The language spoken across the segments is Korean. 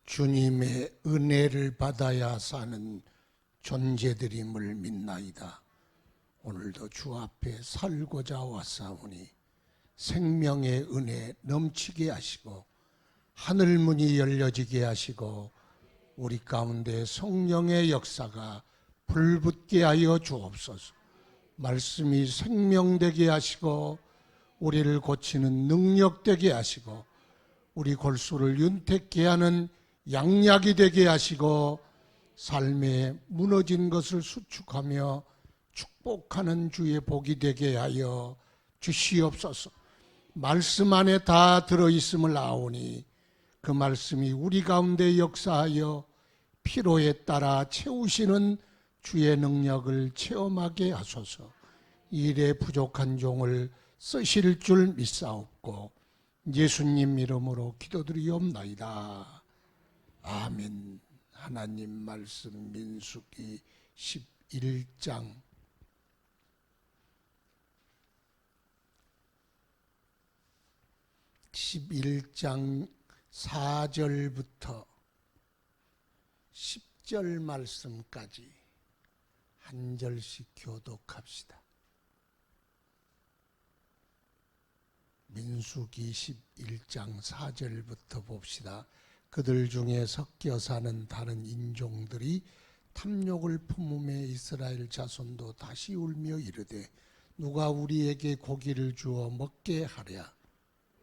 주님의 은혜를 받아야 사는 존재들임을 믿나이다. 오늘도 주 앞에 살고자 왔사오니 생명의 은혜 넘치게 하시고 하늘문이 열려지게 하시고 우리 가운데 성령의 역사가 불붙게 하여 주옵소서. 말씀이 생명되게 하시고 우리를 고치는 능력되게 하시고 우리 골수를 윤택케 하는 양약이 되게 하시고 삶에 무너진 것을 수축하며 축복하는 주의 복이 되게 하여 주시옵소서. 말씀 안에 다 들어있음을 아오니 그 말씀이 우리 가운데 역사하여 필요에 따라 채우시는 주의 능력을 체험하게 하소서. 일에 부족한 종을 쓰실 줄 믿사옵고 예수님 이름으로 기도드리옵나이다. 아멘. 하나님 말씀 민수기 11장 4절부터 10절 말씀까지 한 절씩 교독합시다. 민수기 11장 4절부터 봅시다. 그들 중에 섞여 사는 다른 인종들이 탐욕을 품음에 이스라엘 자손도 다시 울며 이르되 누가 우리에게 고기를 주어 먹게 하랴.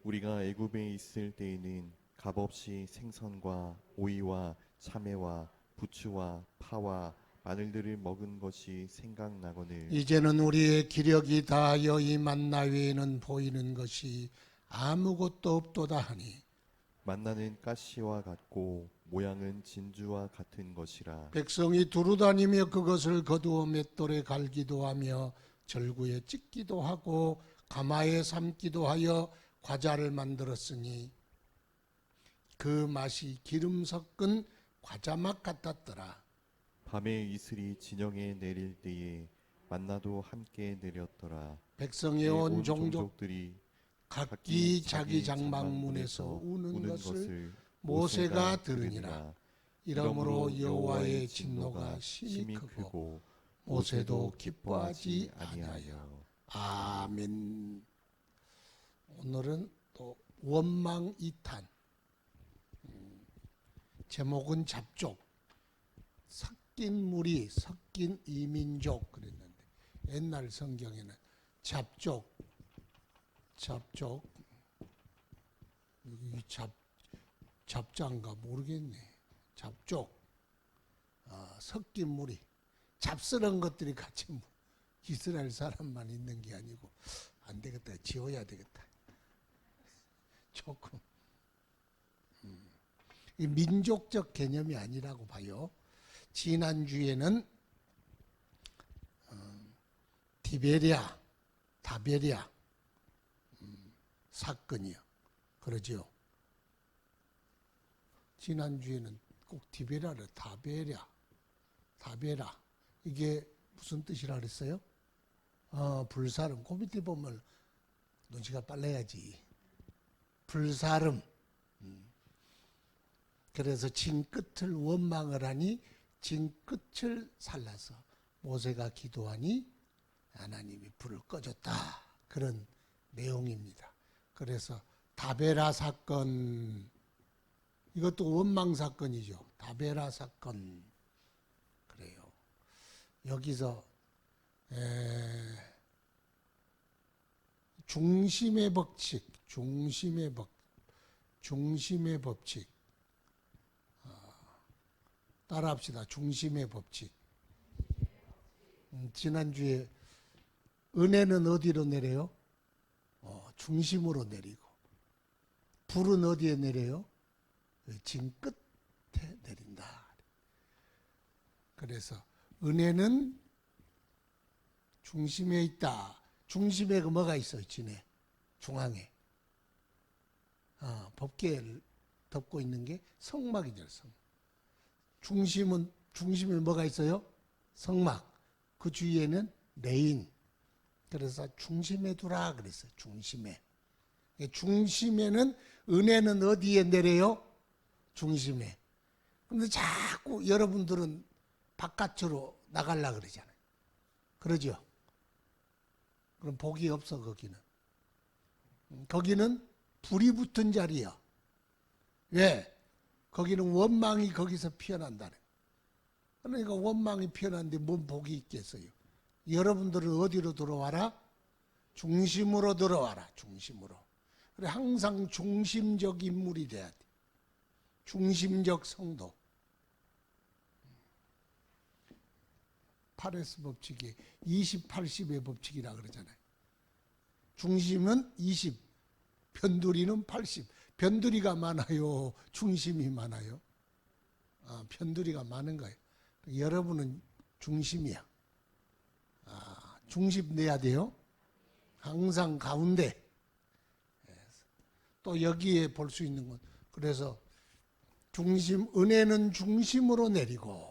우리가 애굽에 있을 때에는 값없이 생선과 오이와 참외와 부추와 파와 마늘들을 먹은 것이 생각나거늘 이제는 우리의 기력이 다하여 이 만나 외에는 보이는 것이 아무것도 없도다 하니 만나는 가시와 같고 모양은 진주와 같은 것이라. 백성이 두루다니며 그것을 거두어 맷돌에 갈기도 하며 절구에 찢기도 하고 가마에 삶기도 하여 과자를 만들었으니 그 맛이 기름 섞은 과자맛 같았더라. 밤에 이슬이 진영에 내릴 때에 만나도 함께 내렸더라. 백성의 온 종족들이 각기 자기 장막문에서 우는 것을 모세가 들으니라. 이러므로 여호와의 진노가 심히 크고 모세도 기뻐하지 아니하여. 아멘. 오늘은 또 원망 2탄, 제목은 잡족, 섞인 무리, 섞인 이민족 그랬는데 옛날 성경에는 잡족 여기 잡자인가 모르겠네. 잡족, 섞인 무리, 잡스러운 것들이 같이 이스라엘 사람만 있는 게 아니고 안 되겠다, 지워야 되겠다. 조금 이 민족적 개념이 아니라고 봐요. 지난주에는 다베랴 사건이요. 그러죠. 지난주에는 꼭 디베라를 다베라 이게 무슨 뜻이라 그랬어요? 불사름. 그 밑에 보면 눈치가 빨라야지. 불사름. 그래서 진 끝을 원망을 하니 진 끝을 살라서 모세가 기도하니 하나님이 불을 꺼줬다. 그런 내용입니다. 그래서 다베라 사건, 이것도 원망 사건이죠. 다베라 사건. 그래요. 여기서 중심의 법칙 따라합시다. 중심의 법칙. 지난주에 은혜는 어디로 내려요? 중심으로 내리고. 불은 어디에 내려요? 진 끝에 내린다. 그래서 은혜는 중심에 있다. 중심에 뭐가 있어요? 진에 중앙에 법궤를 덮고 있는 게 성막이죠. 중심에 뭐가 있어요? 성막. 그 주위에는 레인. 그래서 중심에 두라 그랬어요. 중심에는 은혜는 어디에 내려요? 중심에. 근데 자꾸 여러분들은 바깥으로 나가려고 그러잖아요. 그러죠? 그럼 복이 없어, 거기는. 거기는 불이 붙은 자리야. 왜? 거기는 원망이 거기서 피어난다네. 그러니까 원망이 피어났는데 뭔 복이 있겠어요? 여러분들은 어디로 들어와라? 중심으로 들어와라. 중심으로. 그래, 항상 중심적 인물이 돼야 돼. 중심적 성도. 파레스 법칙이 20, 80의 법칙이라 그러잖아요. 중심은 20, 변두리는 80. 변두리가 많아요? 중심이 많아요? 변두리가 많은 거예요. 여러분은 중심이야. 중심 내야 돼요. 항상 가운데. 또 여기에 볼 수 있는 건, 그래서 중심, 은혜는 중심으로 내리고,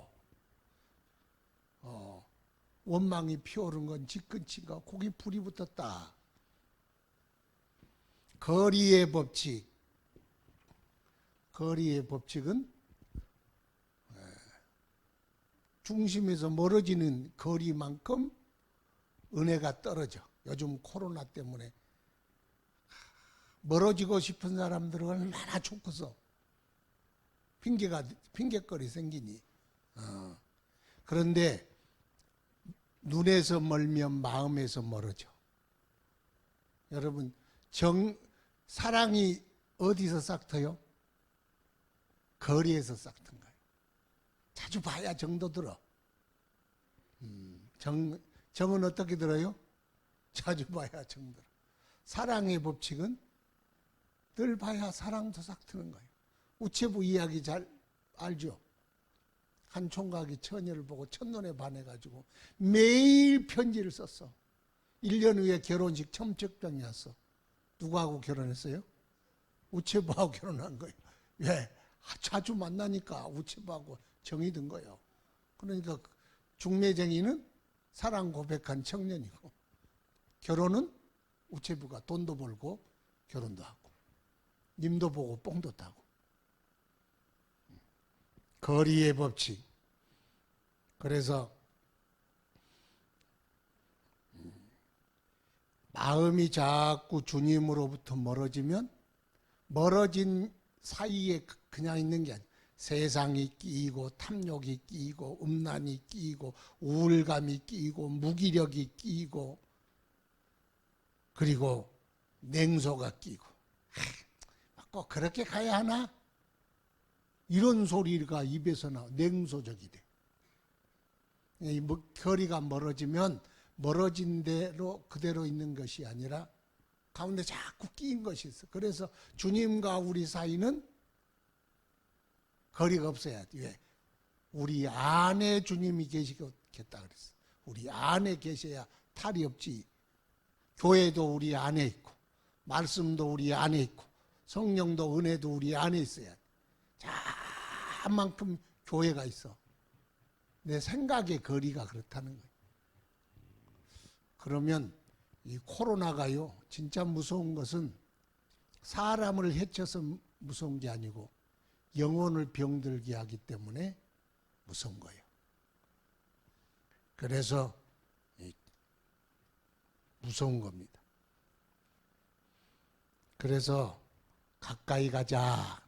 원망이 피어오른 건 지끈친가 고기 불이 붙었다. 거리의 법칙. 거리의 법칙은 중심에서 멀어지는 거리만큼 은혜가 떨어져. 요즘 코로나 때문에 멀어지고 싶은 사람들은 얼마나 좋겠어. 핑계거리 생기니. 그런데 눈에서 멀면 마음에서 멀어져. 여러분, 사랑이 어디서 싹터요? 거리에서 싹튼 거예요. 자주 봐야 정도 들어. 정은 어떻게 들어요? 자주 봐야 정 들어. 사랑의 법칙은 늘 봐야 사랑도 싹트는 거예요. 우체부 이야기 잘 알죠? 한 총각이 처녀를 보고 첫눈에 반해가지고 매일 편지를 썼어. 1년 후에 결혼식 첨첩병이 왔어. 누구하고 결혼했어요? 우체부하고 결혼한 거예요. 왜? 자주 만나니까 우체부하고 정이 든 거예요. 그러니까 중매쟁이는 사랑 고백한 청년이고, 결혼은 우체부가 돈도 벌고 결혼도 하고, 님도 보고 뽕도 따고. 거리의 법칙. 그래서 마음이 자꾸 주님으로부터 멀어지면, 멀어진 사이에 그냥 있는 게 아니라 세상이 끼이고 탐욕이 끼이고 음란이 끼이고 우울감이 끼이고 무기력이 끼이고 그리고 냉소가 끼고, 꼭 그렇게 가야 하나? 이런 소리가 입에서 나와. 냉소적이 돼. 거리가 멀어지면 멀어진 대로 그대로 있는 것이 아니라 가운데 자꾸 끼인 것이 있어. 그래서 주님과 우리 사이는 거리가 없어야 돼. 왜? 우리 안에 주님이 계시겠다 그랬어. 우리 안에 계셔야 탈이 없지. 교회도 우리 안에 있고, 말씀도 우리 안에 있고, 성령도 은혜도 우리 안에 있어야 돼. 자만큼 교회가 있어. 내 생각의 거리가 그렇다는 거예요. 그러면 이 코로나가요, 진짜 무서운 것은 사람을 해쳐서 무서운 게 아니고 영혼을 병들게 하기 때문에 무서운 거예요. 그래서 무서운 겁니다. 그래서 가까이 가자.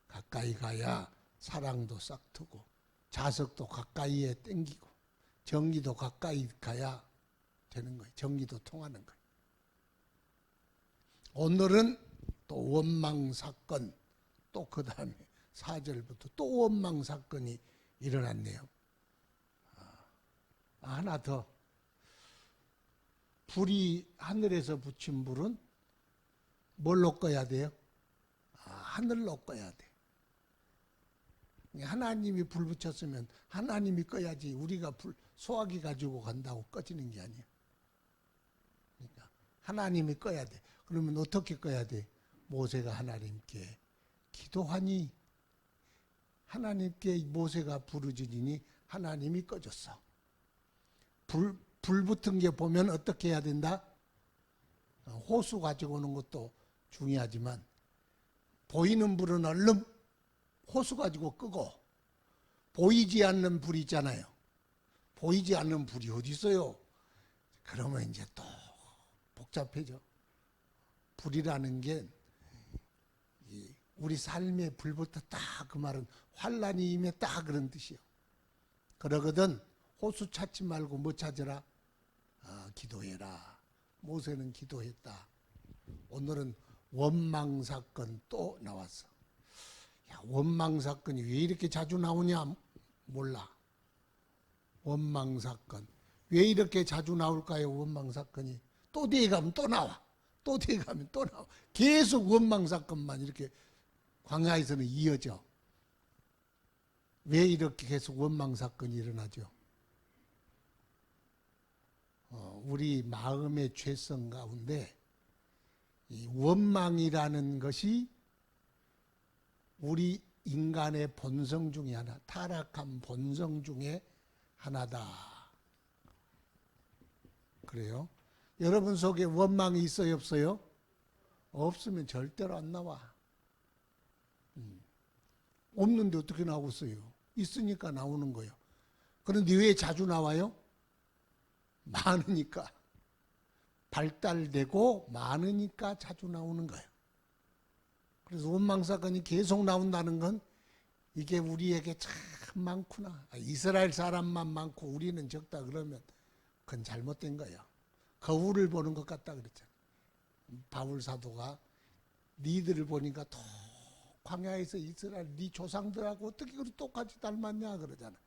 가까이 가야 사랑도 싹트고 자석도 가까이에 땡기고 정기도 가까이 가야 되는 거예요. 정기도 통하는 거예요. 오늘은 또 원망 사건, 또 그 다음에 4절부터 또 원망 사건이 일어났네요. 하나 더. 불이 하늘에서 붙인 불은 뭘로 꺼야 돼요? 하늘로 꺼야 돼. 하나님이 불 붙였으면 하나님이 꺼야지, 우리가 소화기 가지고 간다고 꺼지는 게 아니에요. 그러니까 하나님이 꺼야 돼. 그러면 어떻게 꺼야 돼? 모세가 하나님께 기도하니 하나님께 모세가 부르짖으니 하나님이 꺼졌어. 불 붙은 게 보면 어떻게 해야 된다? 호수 가지고 오는 것도 중요하지만 보이는 불은 얼른 호수 가지고 끄고 보이지 않는 불이 있잖아요. 보이지 않는 불이 어디 있어요? 그러면 이제 또 복잡해져. 불이라는 게 우리 삶의 불부터 딱 그 말은 환란이 임했다 그런 뜻이요. 그러거든 호수 찾지 말고 뭐 찾으라? 기도해라. 모세는 기도했다. 오늘은 원망 사건 또 나왔어. 야, 원망 사건이 왜 이렇게 자주 나오냐 몰라. 원망 사건 왜 이렇게 자주 나올까요? 원망 사건이 또 뒤에 가면 또 나와. 또 뒤에 가면 또 나와. 계속 원망 사건만 이렇게 광야에서는 이어져. 왜 이렇게 계속 원망 사건이 일어나죠? 우리 마음의 죄성 가운데 이 원망이라는 것이 우리 인간의 본성 중에 하나, 타락한 본성 중에 하나다. 그래요? 여러분 속에 원망이 있어요, 없어요? 없으면 절대로 안 나와. 없는데 어떻게 나오겠어요? 있으니까 나오는 거예요. 그런데 왜 자주 나와요? 많으니까. 발달되고 많으니까 자주 나오는 거예요. 그래서 원망사건이 계속 나온다는 건 이게 우리에게 참 많구나. 이스라엘 사람만 많고 우리는 적다 그러면 그건 잘못된 거예요. 거울을 보는 것 같다 그랬잖아요. 바울 사도가 니들을 보니까 또 광야에서 이스라엘 네 조상들하고 어떻게 그렇게 똑같이 닮았냐 그러잖아.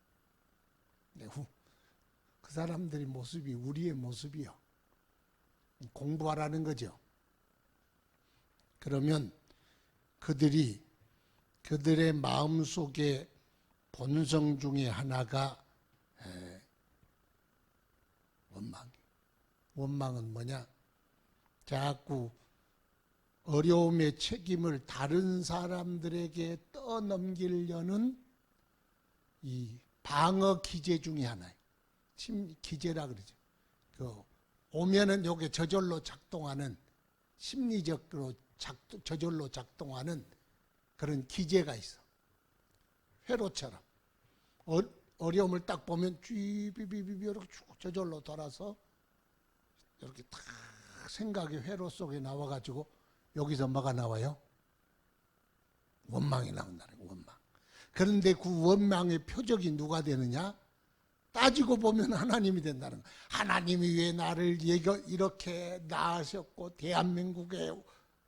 그 사람들의 모습이 우리의 모습이요. 공부하라는 거죠. 그러면 그들의 마음속에 본성 중에 하나가 원망은 뭐냐? 자꾸 어려움의 책임을 다른 사람들에게 떠넘기려는 이 방어 기제 중에 하나예요. 기제라 그러죠. 오면은 요게 저절로 작동하는 심리적으로 저절로 작동하는 그런 기제가 있어. 회로처럼 어려움을 딱 보면 쥐비비비 이렇게 쭉 저절로 돌아서 이렇게 딱 생각의 회로 속에 나와가지고 여기서 뭐가 나와요? 원망이 나온다는 거예요. 원망. 그런데 그 원망의 표적이 누가 되느냐? 따지고 보면 하나님이 된다는 거예요. 하나님이 왜 나를 이렇게 낳으셨고 대한민국에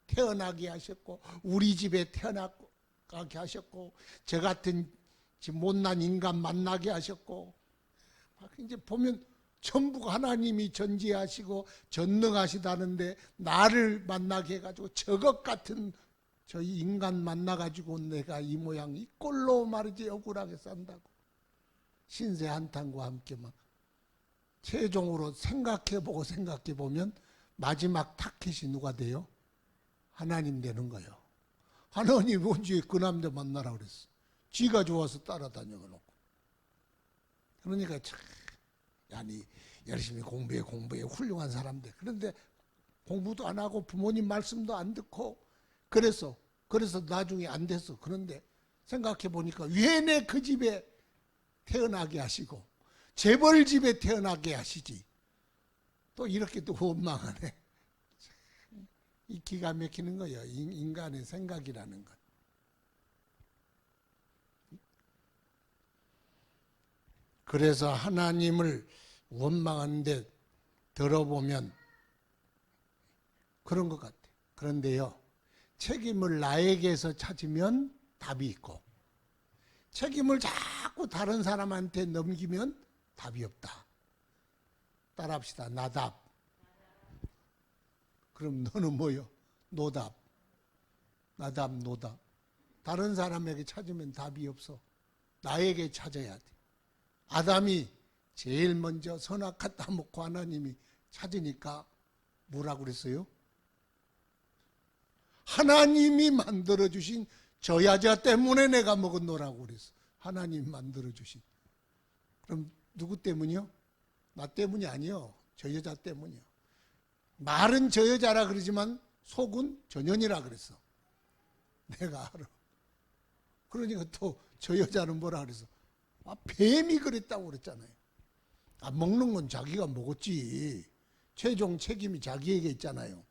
태어나게 하셨고 우리 집에 태어나게 하셨고 저 같은 못난 인간 만나게 하셨고 이제 보면 전부가 하나님이 전지하시고 전능하시다는데 나를 만나게 해가지고 저것 같은 저 인간 만나가지고 내가 이 모양 이 꼴로 말이지 억울하게 산다고 신세 한탄과 함께 막 최종으로 생각해보면 마지막 타켓이 누가 돼요? 하나님 되는 거예요. 하나님 언제 그 남자 만나라 그랬어. 지가 좋아서 따라다녀 놓고. 그러니까 참 아니 열심히 공부해 훌륭한 사람들. 그런데 공부도 안 하고 부모님 말씀도 안 듣고 그래서 나중에 안 됐어. 그런데 생각해 보니까 왜 내 그 집에 태어나게 하시고 재벌 집에 태어나게 하시지. 또 이렇게 또 원망하네. 이 기가 막히는 거예요. 인간의 생각이라는 것. 그래서 하나님을 원망하는데 들어보면 그런 것 같아요. 그런데요, 책임을 나에게서 찾으면 답이 있고 책임을 자꾸 다른 사람한테 넘기면 답이 없다. 따라합시다. 나답. 그럼 너는 뭐요? 노답. 나답, 노답. 다른 사람에게 찾으면 답이 없어. 나에게 찾아야 돼. 아담이 제일 먼저 선악과 따먹고 하나님이 찾으니까 뭐라고 그랬어요? 하나님이 만들어주신 저 여자 때문에 내가 먹었노라고 그랬어. 하나님 만들어주신. 그럼 누구 때문이요? 나 때문이 아니요. 저 여자 때문이요. 말은 저 여자라 그러지만 속은 전현이라 그랬어. 내가 알아. 그러니까 또 저 여자는 뭐라 그래서 뱀이 그랬다고 그랬잖아요. 먹는 건 자기가 먹었지. 최종 책임이 자기에게 있잖아요.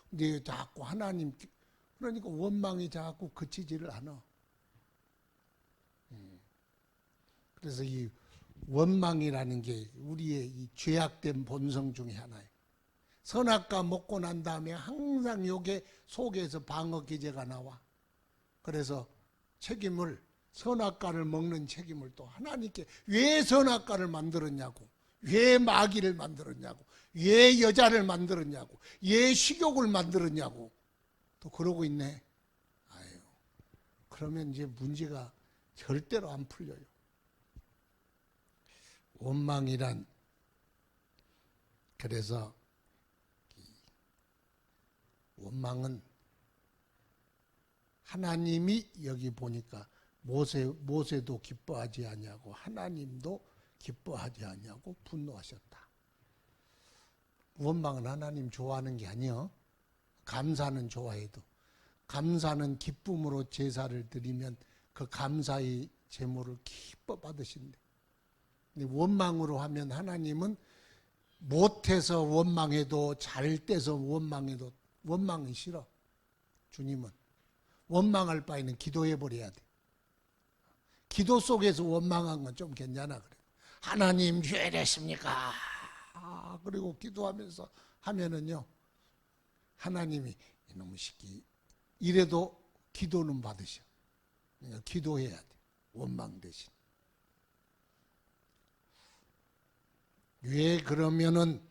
근데 자꾸 하나님, 그러니까 원망이 자꾸 그치지를 않아. 그래서 이 원망이라는 게 우리의 이 죄악된 본성 중에 하나예요. 선악과 먹고 난 다음에 항상 요게 속에서 방어 기제가 나와. 그래서 책임을, 선악과를 먹는 책임을 또 하나님께, 왜 선악과를 만들었냐고, 왜 마귀를 만들었냐고, 왜 여자를 만들었냐고, 왜 식욕을 만들었냐고 또 그러고 있네. 아유, 그러면 이제 문제가 절대로 안 풀려요. 원망이란, 그래서 원망은 하나님이 여기 보니까 모세도 기뻐하지 아니하고 하나님도 기뻐하지 아니하고 분노하셨다. 원망은 하나님 좋아하는 게 아니요. 감사는 좋아해도, 감사는 기쁨으로 제사를 드리면 그 감사의 제물을 기뻐 받으신대. 근데 원망으로 하면 하나님은 못해서 원망해도, 잘 때서 원망해도 원망이 싫어. 주님은 원망할 바에는 기도해 버려야 돼. 기도 속에서 원망한 건 좀 괜찮아 그래. 하나님 왜 이랬습니까? 그리고 기도하면서 하면은요, 하나님이 이놈의 새끼 이래도 기도는 받으셔. 그러니까 기도해야 돼. 원망 대신. 왜 그러면은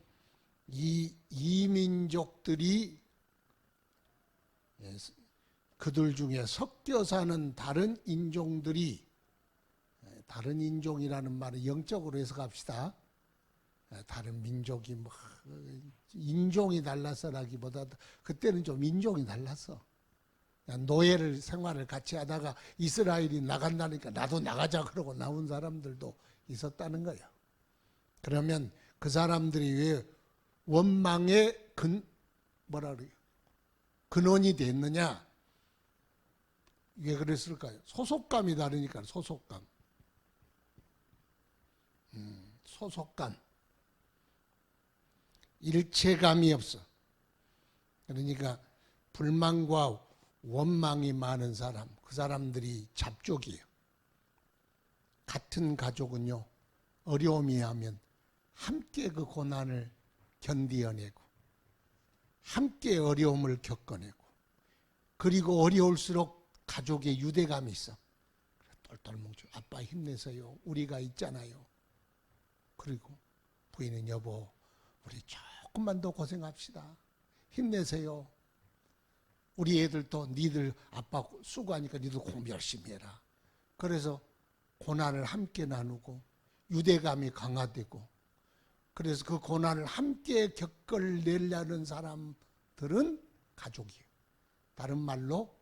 이 이민족들이 그들 중에 섞여 사는 다른 인종들이, 다른 인종이라는 말은 영적으로 해석합시다. 다른 민족이 뭐 인종이 달라서라기보다 그때는 좀 인종이 달랐어. 노예를 생활을 같이 하다가 이스라엘이 나간다니까 나도 나가자 그러고 나온 사람들도 있었다는 거예요. 그러면 그 사람들이 왜 원망의 근원이 됐느냐? 왜 그랬을까요? 소속감이 다르니까. 소속감. 소속감. 일체감이 없어. 그러니까 불만과 원망이 많은 사람, 그 사람들이 잡족이에요. 같은 가족은요, 어려움이 하면 함께 그 고난을 견디어내고 함께 어려움을 겪어내고, 그리고 어려울수록 가족의 유대감이 있어. 똘똘 뭉쳐. 아빠 힘내세요. 우리가 있잖아요. 그리고 부인은 여보, 우리 조금만 더 고생합시다. 힘내세요. 우리 애들도 니들 아빠 수고하니까 니들 공부 열심히 해라. 그래서 고난을 함께 나누고 유대감이 강화되고, 그래서 그 고난을 함께 겪어내려는 사람들은 가족이에요. 다른 말로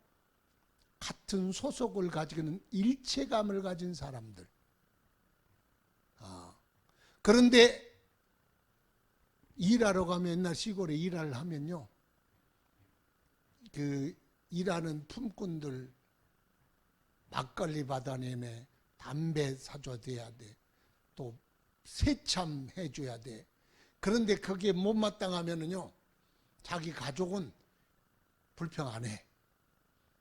같은 소속을 가지고 있는 일체감을 가진 사람들. 그런데 일하러 가면, 옛날 시골에 일을 하면요, 그 일하는 품꾼들 막걸리 받아내네, 담배 사줘야 돼, 또 세참 해줘야 돼. 그런데 그게 못마땅하면은요, 자기 가족은 불평 안 해.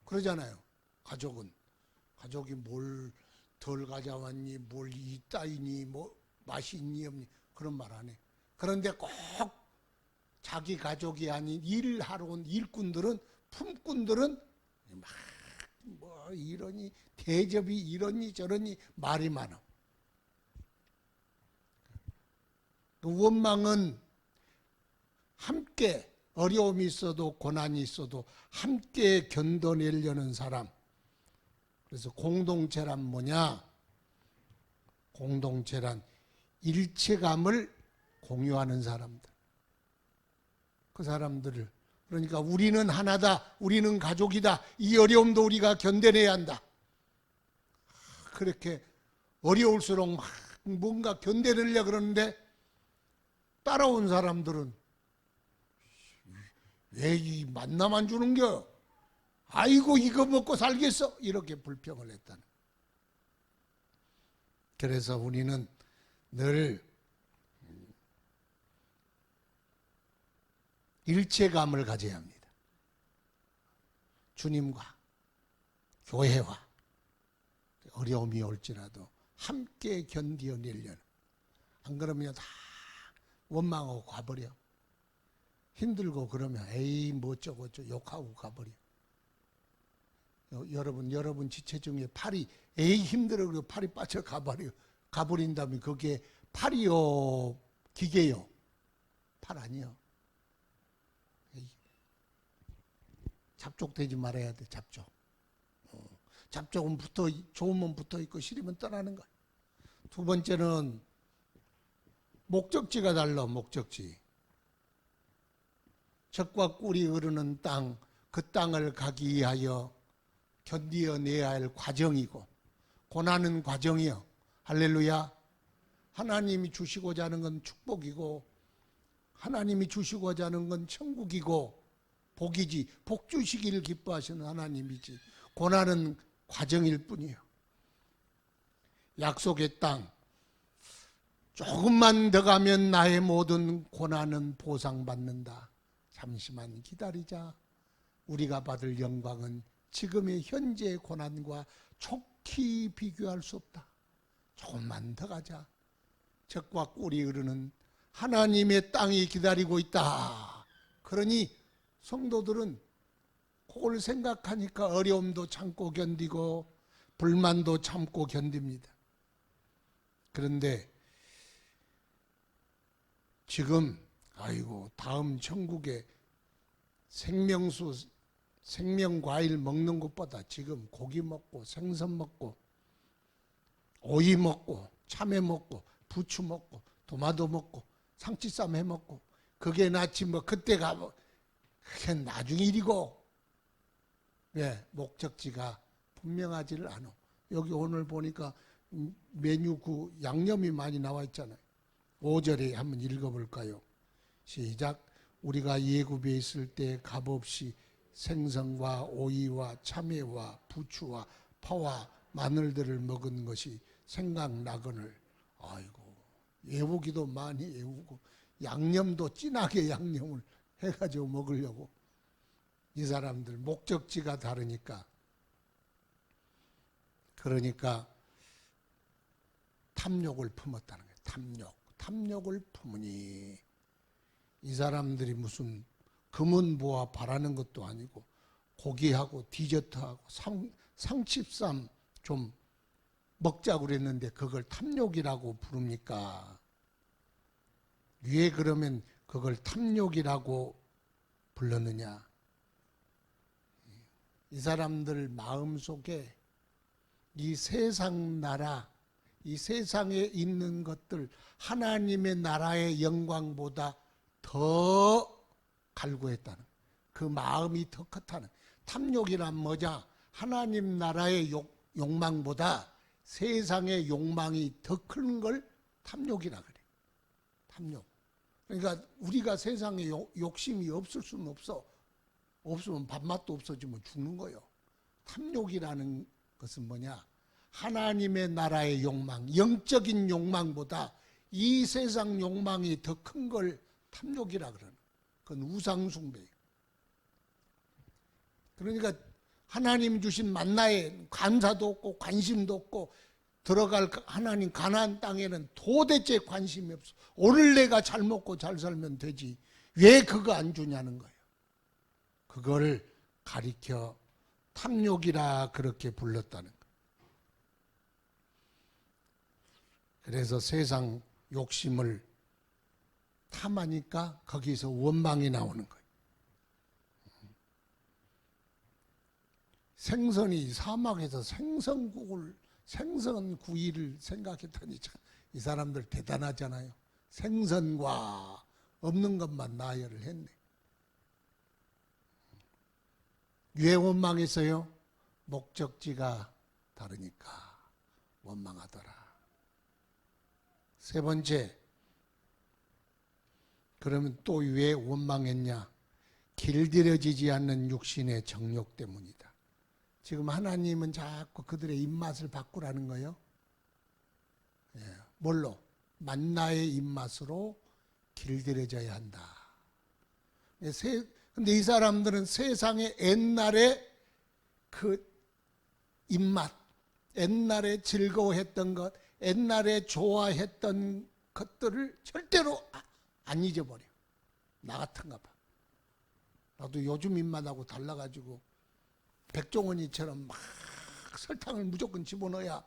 그러잖아요. 가족이 뭘 덜 가져왔니, 뭘 이따이니, 뭐 맛이 있니 없니, 그런 말 안 해. 그런데 꼭 자기 가족이 아닌 일하러 온 일꾼들은, 품꾼들은 막 뭐 이러니, 대접이 이러니 저러니 말이 많아. 원망은 함께 어려움이 있어도 고난이 있어도 함께 견뎌내려는 사람. 그래서 공동체란 뭐냐? 공동체란 일체감을 공유하는 사람들. 그 사람들을, 그러니까 우리는 하나다, 우리는 가족이다, 이 어려움도 우리가 견뎌내야 한다. 그렇게 어려울수록 막 뭔가 견뎌내려고 그러는데 따라온 사람들은 왜 이 만나만 주는겨? 아이고 이거 먹고 살겠어 이렇게 불평을 했다는. 그래서 우리는 늘 일체감을 가져야 합니다. 주님과 교회와 어려움이 올지라도 함께 견디어내려는. 안 그러면 다 원망하고 가버려. 힘들고 그러면 에이 뭐 어쩌고 욕하고 가버려. 여러분 지체 중에 팔이 에이 힘들어 그러고 팔이 빠져 가버린다면 그게 팔이요 기계요? 팔 아니요. 잡족되지 말아야 돼. 잡족. 잡족은 좋으면 붙어 있고 싫으면 떠나는 거야. 두 번째는 목적지가 달라. 목적지. 젖과 꿀이 흐르는 땅, 그 땅을 가기 위하여 견디어내야 할 과정이고 고난은 과정이요. 할렐루야. 하나님이 주시고자 하는 건 축복이고 하나님이 주시고자 하는 건 천국이고 복이지. 복 주시기를 기뻐하시는 하나님이지. 고난은 과정일 뿐이에요. 약속의 땅. 조금만 더 가면 나의 모든 고난은 보상받는다. 잠시만 기다리자. 우리가 받을 영광은 지금의 현재의 고난과 촉히 비교할 수 없다. 조금만 더 가자. 젖과 꿀이 흐르는 하나님의 땅이 기다리고 있다. 그러니 성도들은 그걸 생각하니까 어려움도 참고 견디고 불만도 참고 견딥니다. 그런데 지금 아이고 다음 천국에 생명과일 먹는 것보다 지금 고기 먹고 생선 먹고 오이 먹고 참외 먹고 부추 먹고 도마도 먹고 상치쌈 해 먹고 그게 낫지 뭐 그때 가면 그게 나중 일이고. 왜? 목적지가 분명하지를 않아. 여기 오늘 보니까 메뉴 그 양념이 많이 나와 있잖아요. 5절에 한번 읽어볼까요? 시작. 우리가 예굽에 있을 때 값없이 생선과 오이와 참외와 부추와 파와 마늘들을 먹은 것이 생각나거늘. 아이고 애우기도 많이 애우고 양념도 진하게 양념을 해가지고 먹으려고. 이 사람들 목적지가 다르니까. 그러니까 탐욕을 품었다는 거예요. 탐욕을 품으니 이 사람들이 무슨 금은 보아 바라는 것도 아니고 고기하고 디저트하고 상칩쌈 좀 먹자고 그랬는데 그걸 탐욕이라고 부릅니까? 왜 그러면 그걸 탐욕이라고 불렀느냐? 이 사람들 마음속에 이 세상 나라, 이 세상에 있는 것들 하나님의 나라의 영광보다 더 갈구했다는, 그 마음이 더 컸다는. 탐욕이란 뭐냐? 하나님 나라의 욕망보다 세상의 욕망이 더 큰 걸 탐욕이라 그래. 탐욕. 그러니까 우리가 세상에 욕심이 없을 수는 없어. 없으면 밥맛도 없어지면 죽는 거예요. 탐욕이라는 것은 뭐냐? 하나님의 나라의 욕망, 영적인 욕망보다 이 세상 욕망이 더 큰 걸 탐욕이라 그러는. 그건 우상숭배예요. 그러니까 하나님 주신 만나에 감사도 없고 관심도 없고 들어갈 하나님 가나안 땅에는 도대체 관심이 없어. 오늘 내가 잘 먹고 잘 살면 되지. 왜 그거 안 주냐는 거예요. 그걸 가리켜 탐욕이라 그렇게 불렀다는 거예요. 그래서 세상 욕심을 탐하니까 거기서 원망이 나오는 거예요. 생선이 사막에서 생선구이를 생각했더니 참 이 사람들 대단하잖아요. 생선과 없는 것만 나열을 했네. 왜 원망했어요? 목적지가 다르니까 원망하더라. 세 번째, 그러면 또 왜 원망했냐? 길들여지지 않는 육신의 정욕 때문이다. 지금 하나님은 자꾸 그들의 입맛을 바꾸라는 거예요. 뭘로? 만나의 입맛으로 길들여져야 한다. 근데 이 사람들은 세상의 옛날에 그 입맛, 옛날에 즐거워했던 것, 옛날에 좋아했던 것들을 절대로 안 잊어버려. 나 같은가 봐. 나도 요즘 입맛하고 달라가지고 백종원이처럼 막 설탕을 무조건 집어넣어야,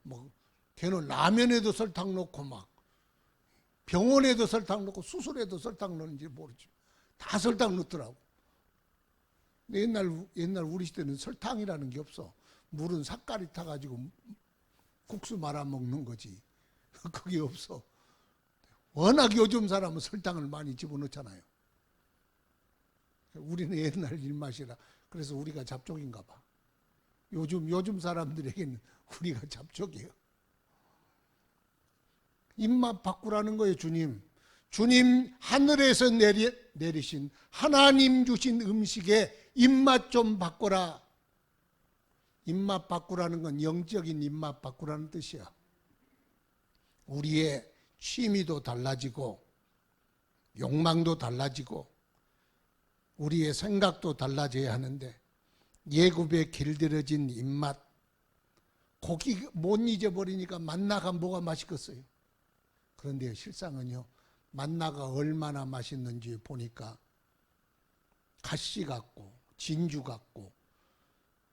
뭐 걔는 라면에도 설탕 넣고 막 병원에도 설탕 넣고 수술에도 설탕 넣는지 모르지. 다 설탕 넣더라고. 근데 옛날 우리 시대는 설탕이라는 게 없어. 물은 삿갈이 타가지고 국수 말아 먹는 거지. 그게 없어. 워낙 요즘 사람은 설탕을 많이 집어넣잖아요. 우리는 옛날 입맛이라. 그래서 우리가 잡종인가 봐. 요즘 사람들에게는 우리가 잡종이에요. 입맛 바꾸라는 거예요, 주님. 주님 하늘에서 내리신 하나님 주신 음식에 입맛 좀 바꾸라. 입맛 바꾸라는 건 영적인 입맛 바꾸라는 뜻이야. 우리의 취미도 달라지고 욕망도 달라지고 우리의 생각도 달라져야 하는데, 예굽에 길들여진 입맛, 고기 못 잊어버리니까 만나가 뭐가 맛있겠어요. 그런데 실상은요, 만나가 얼마나 맛있는지 보니까 가시 같고 진주 같고,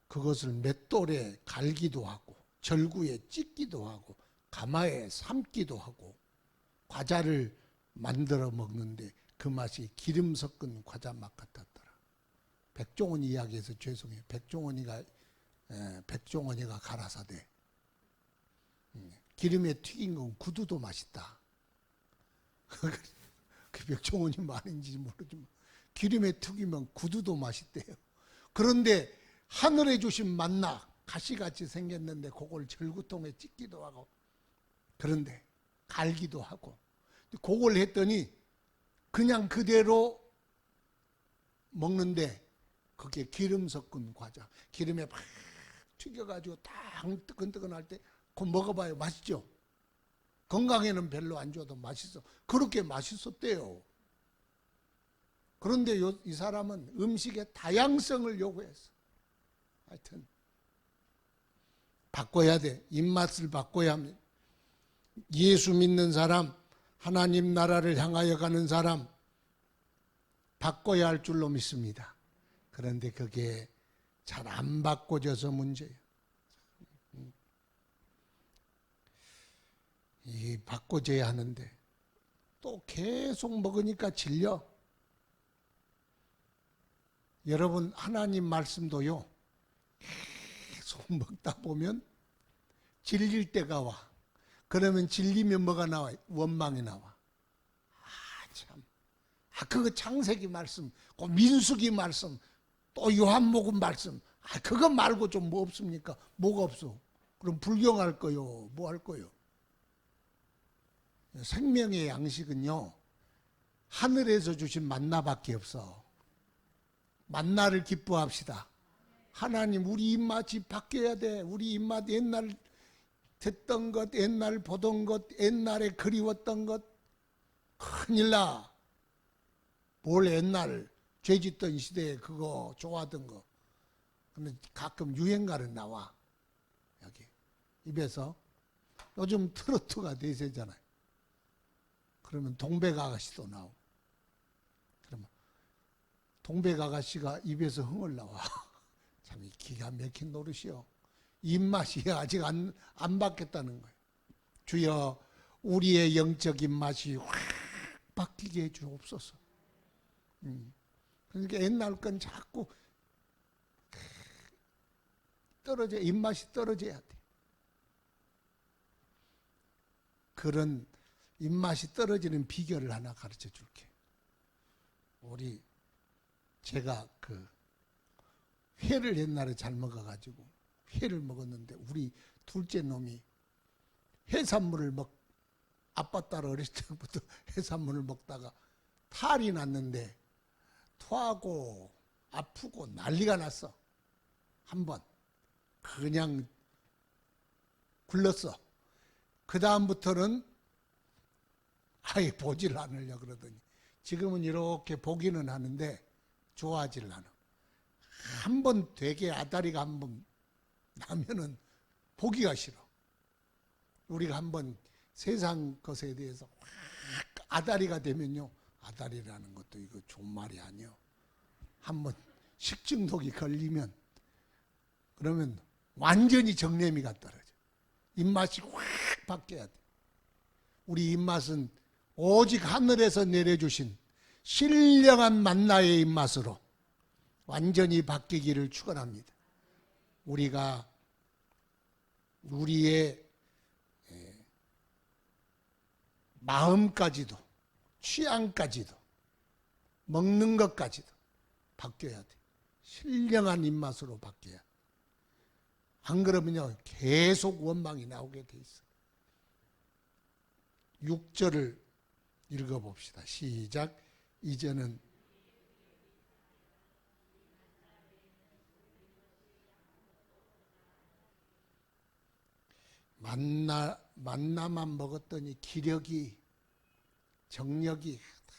그것을 맷돌에 갈기도 하고 절구에 찢기도 하고 가마에 삶기도 하고 과자를 만들어 먹는데 그 맛이 기름 섞은 과자 맛 같았더라. 백종원 이야기해서 죄송해요. 백종원이가 가라사대. 기름에 튀긴 건 구두도 맛있다. 그 백종원이 말인지 모르지만 기름에 튀기면 구두도 맛있대요. 그런데 하늘에 주신 만나 가시같이 생겼는데 그걸 절구통에 찢기도 하고, 그런데 갈기도 하고, 그걸 했더니 그냥 그대로 먹는데 그게 기름 섞은 과자, 기름에 막 튀겨가지고 딱 뜨끈뜨끈할 때 그거 먹어봐요. 맛있죠? 건강에는 별로 안 좋아도 맛있어. 그렇게 맛있었대요. 그런데 이 사람은 음식의 다양성을 요구했어. 하여튼 바꿔야 돼. 입맛을 바꿔야 합니다. 예수 믿는 사람, 하나님 나라를 향하여 가는 사람 바꿔야 할 줄로 믿습니다. 그런데 그게 잘 안 바꿔져서 문제예요. 이 바꿔져야 하는데 또 계속 먹으니까 질려. 여러분, 하나님 말씀도요, 계속 먹다 보면 질릴 때가 와. 그러면 질리면 뭐가 나와? 원망이 나와. 참. 그거 창세기 말씀, 그 민수기 말씀, 또 요한복음 말씀. 그거 말고 좀 뭐 없습니까? 뭐가 없어? 그럼 불경할 거요? 뭐 할 거요? 생명의 양식은요, 하늘에서 주신 만나밖에 없어. 만나를 기뻐합시다. 하나님, 우리 입맛이 바뀌어야 돼. 우리 입맛, 옛날 듣던 것, 옛날 보던 것, 옛날에 그리웠던 것, 큰일 나. 뭘 옛날 죄 짓던 시대에 그거 좋아하던 거. 근데 가끔 유행가는 나와. 여기 입에서. 요즘 트로트가 대세잖아요. 그러면 동백 아가씨도 나오고. 그러면 동백 아가씨가 입에서 흥을 나와. 참 기가 막힌 노릇이요. 입맛이 아직 안 바뀌었다는 거예요. 주여, 우리의 영적 입맛이 확 바뀌게 해주옵소서. 그러니까 옛날 건 자꾸 떨어져, 입맛이 떨어져야 돼. 그런 입맛이 떨어지는 비결을 하나 가르쳐 줄게. 제가 그 회를 옛날에 잘 먹어가지고 회를 먹었는데, 우리 둘째 놈이 해산물을 아빠 따라 어렸을 때부터 해산물을 먹다가 탈이 났는데 토하고 아프고 난리가 났어. 한번 그냥 굴렀어. 그 다음부터는 아예 보질 않으려 그러더니 지금은 이렇게 보기는 하는데 좋아하질 않아. 한번 되게 아다리가 한번 나면은 보기가 싫어. 우리가 한번 세상 것에 대해서 확 아다리가 되면요, 아다리라는 것도 이거 좋은 말이 아니요. 한번 식중독이 걸리면 그러면 완전히 정내미가 떨어져. 입맛이 확 바뀌어야 돼. 우리 입맛은 오직 하늘에서 내려주신 신령한 만나의 입맛으로 완전히 바뀌기를 축원합니다. 우리가 우리의 마음까지도 취향까지도 먹는 것까지도 바뀌어야 돼. 신령한 입맛으로 바뀌어야 돼. 안 그러면요 계속 원망이 나오게 돼 있어. 6절을 읽어봅시다. 시작. 이제는 만나만 먹었더니 기력이 정력이 다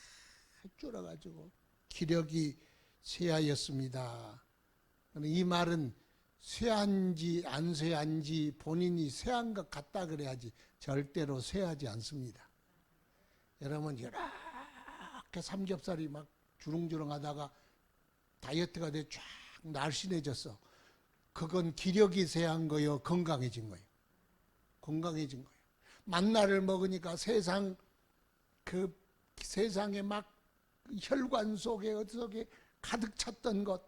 줄어가지고 기력이 쇠하였습니다. 이 말은 쇠한지 안 쇠한지 본인이 쇠한 것 같다 그래야지 절대로 쇠하지 않습니다. 여러분 이렇게 삼겹살이 막 주렁주렁 하다가 다이어트가 돼 쫙 날씬해졌어. 그건 기력이 쇠한 거요, 건강해진 거예요. 건강해진 거예요. 만나를 먹으니까 세상에 막 혈관 속에 어떻게 가득 찼던 것,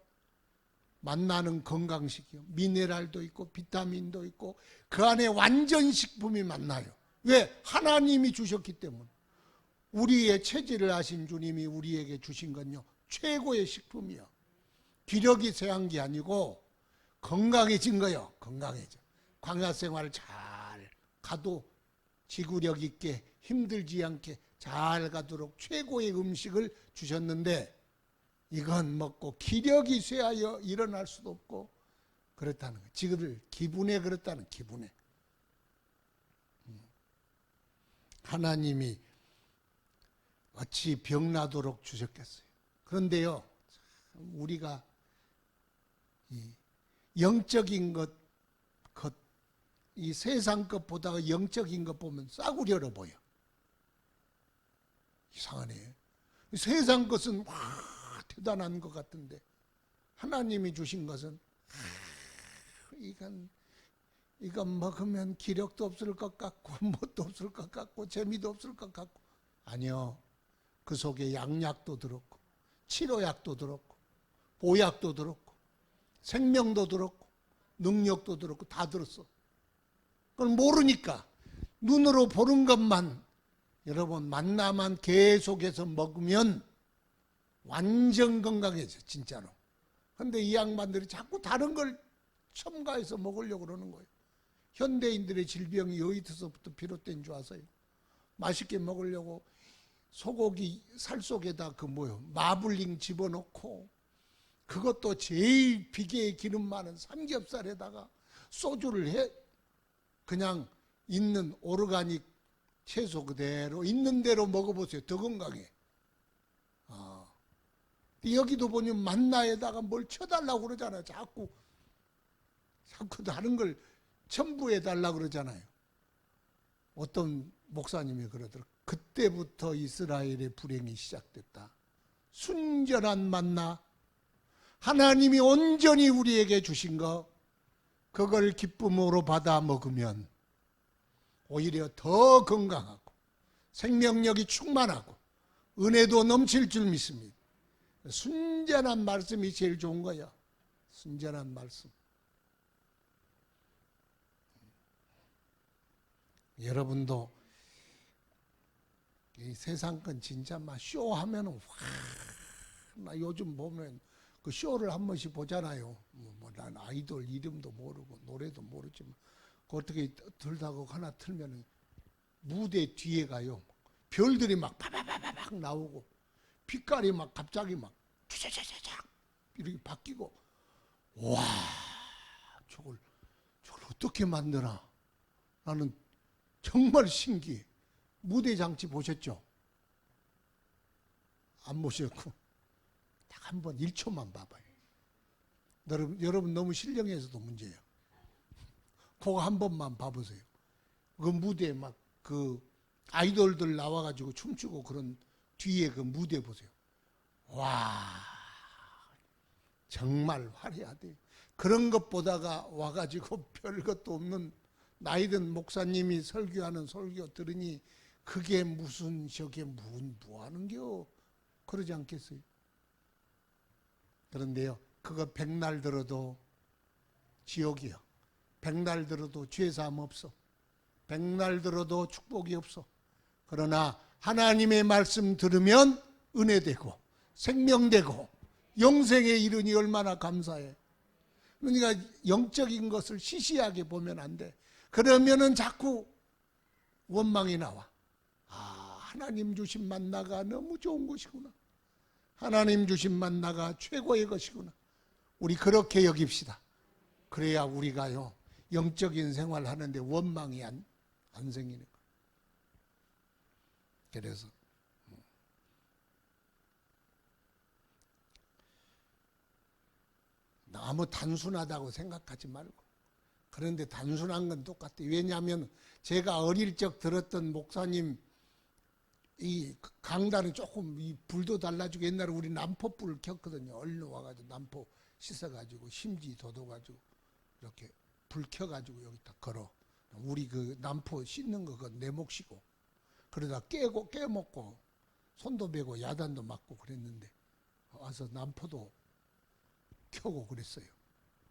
만나는 건강식이요. 미네랄도 있고 비타민도 있고 그 안에 완전 식품이 만나요. 왜? 하나님이 주셨기 때문에. 우리의 체질을 아신 주님이 우리에게 주신 건요, 최고의 식품이요. 기력이 쇠한 게 아니고 건강해진 거요. 건강해져. 광야 생활을 잘 가도 지구력 있게 힘들지 않게 잘 가도록 최고의 음식을 주셨는데 이건 먹고 기력이 쇠하여 일어날 수도 없고 그렇다는 거예요. 지그들 기분에 그렇다는 기분에. 하나님이 어찌 병나도록 주셨겠어요. 그런데요, 우리가 이 영적인 이 세상 것보다가 영적인 것 보면 싸구려로 보여. 이상하네. 세상 것은 대단한 것 같은데 하나님이 주신 것은 이건 먹으면 기력도 없을 것 같고 뭣도 없을 것 같고 재미도 없을 것 같고 아니요. 그 속에 양약도 들었고 치료약도 들었고 보약도 들었고 생명도 들었고 능력도 들었고 다 들었어. 그건 모르니까 눈으로 보는 것만 여러분 만나만 계속해서 먹으면 완전 건강해져 진짜로. 그런데 이 양반들이 자꾸 다른 걸 첨가해서 먹으려고 그러는 거예요. 현대인들의 질병이 여기서부터 비롯된 줄 아세요? 맛있게 먹으려고 소고기 살 속에다 마블링 집어넣고 그것도 제일 비계의 기름 많은 삼겹살에다가 소주를 해 그냥 있는 오르가닉 채소 그대로 있는 대로 먹어보세요. 더 건강해. 여기도 보면 만나에다가 뭘 쳐달라고 그러잖아요. 자꾸 다른 걸 첨부해달라고 그러잖아요. 어떤 목사님이 그러더라고요. 그때부터 이스라엘의 불행이 시작됐다. 순전한 만나, 하나님이 온전히 우리에게 주신 거, 그걸 기쁨으로 받아 먹으면 오히려 더 건강하고 생명력이 충만하고 은혜도 넘칠 줄 믿습니다. 순전한 말씀이 제일 좋은 거야. 순전한 말씀. 여러분도 이 세상 건 진짜 막 쇼하면은 나 요즘 보면 그 쇼를 한 번씩 보잖아요. 난 아이돌 이름도 모르고 노래도 모르지만 그 어떻게 들다가 하나 틀면은 무대 뒤에 가요. 별들이 막 파바바바박 나오고 빛깔이 막 갑자기 막 쭈자자자작 이렇게 바뀌고, 와, 저걸 어떻게 만드나? 나는 정말 신기해. 무대 장치 보셨죠? 안 보셨고, 딱 한 번 1초만 봐봐요. 여러분 너무 신령해서도 문제예요. 그거 한 번만 봐보세요. 그 무대에 막 그 아이돌들 나와가지고 춤추고 그런 뒤에 그 무대 보세요. 와, 정말 화려하대. 그런 것 보다가 와가지고 별것도 없는 나이든 목사님이 설교하는 설교 들으니 그게 무슨 저게 뭐 하는겨? 그러지 않겠어요? 그런데요, 그거 백날 들어도 지옥이요. 백날 들어도 죄사함 없어. 백날 들어도 축복이 없어. 그러나 하나님의 말씀 들으면 은혜되고 생명되고 영생에 이르니 얼마나 감사해. 그러니까 영적인 것을 시시하게 보면 안 돼. 그러면은 자꾸 원망이 나와. 아, 하나님 주신 만나가 너무 좋은 것이구나. 하나님 주신 만나가 최고의 것이구나. 우리 그렇게 여깁시다. 그래야 우리가요, 영적인 생활 하는데 원망이 안 생기는 거예요. 그래서 너무 단순하다고 생각하지 말고, 그런데 단순한 건 똑같아요. 왜냐하면 제가 어릴 적 들었던 목사님 이 강단은 조금 이 불도 달라지고, 옛날에 우리 남포불을 켰거든요. 얼른 와가지고 남포 씻어가지고 심지 돋워가지고 이렇게 불 켜가지고 여기다 걸어. 우리 그 남포 씻는 거 그건 내 몫이고, 그러다 깨먹고 손도 베고 야단도 맞고 그랬는데 와서 남포도 켜고 그랬어요.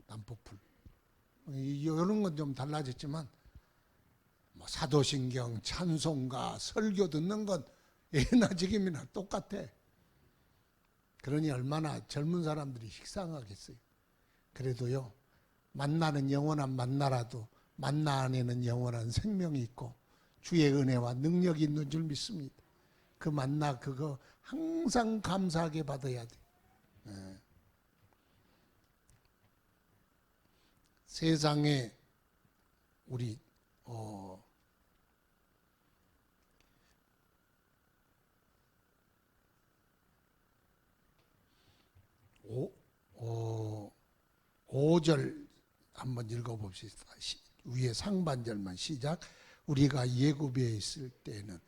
남포불. 이런 건 좀 달라졌지만 뭐 사도신경, 찬송가, 설교 듣는 건 예나 지금이나 똑같아. 그러니 얼마나 젊은 사람들이 식상하겠어요. 그래도요, 만나는 영원한 만나라도 만나 안에는 영원한 생명이 있고 주의 은혜와 능력이 있는 줄 믿습니다. 그 만나 그거 항상 감사하게 받아야 돼. 세상에 우리 오 절 한번 읽어봅시다. 위에 상반절만 시작. 우리가 예굽에 있을 때는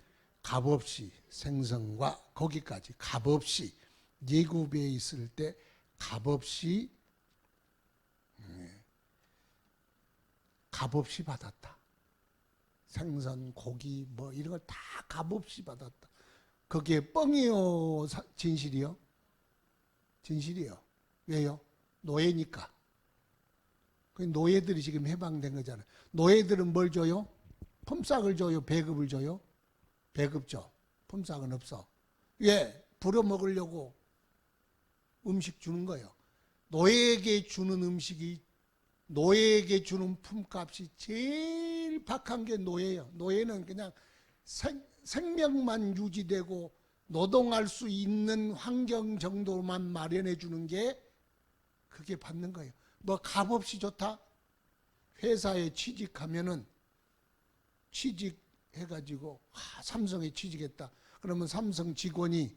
값없이 생선과, 거기까지 값없이, 예굽에 있을 때 값없이 값없이 받았다. 생선, 고기 뭐 이런 걸 다 값없이 받았다. 그게 뻥이요, 진실이요? 진실이요. 왜요? 노예니까. 노예들이 지금 해방된 거잖아요. 노예들은 뭘 줘요? 품삯을 줘요? 배급을 줘요? 배급 줘. 품삯은 없어. 왜? 부려먹으려고 음식 주는 거예요. 노예에게 주는 음식이, 노예에게 주는 품값이 제일 박한 게 노예예요. 노예는 그냥 생명만 유지되고 노동할 수 있는 환경 정도만 마련해 주는 게 그게 받는 거예요. 뭐 값없이 좋다? 회사에 취직하면은 취직해가지고 삼성에 취직했다. 그러면 삼성 직원이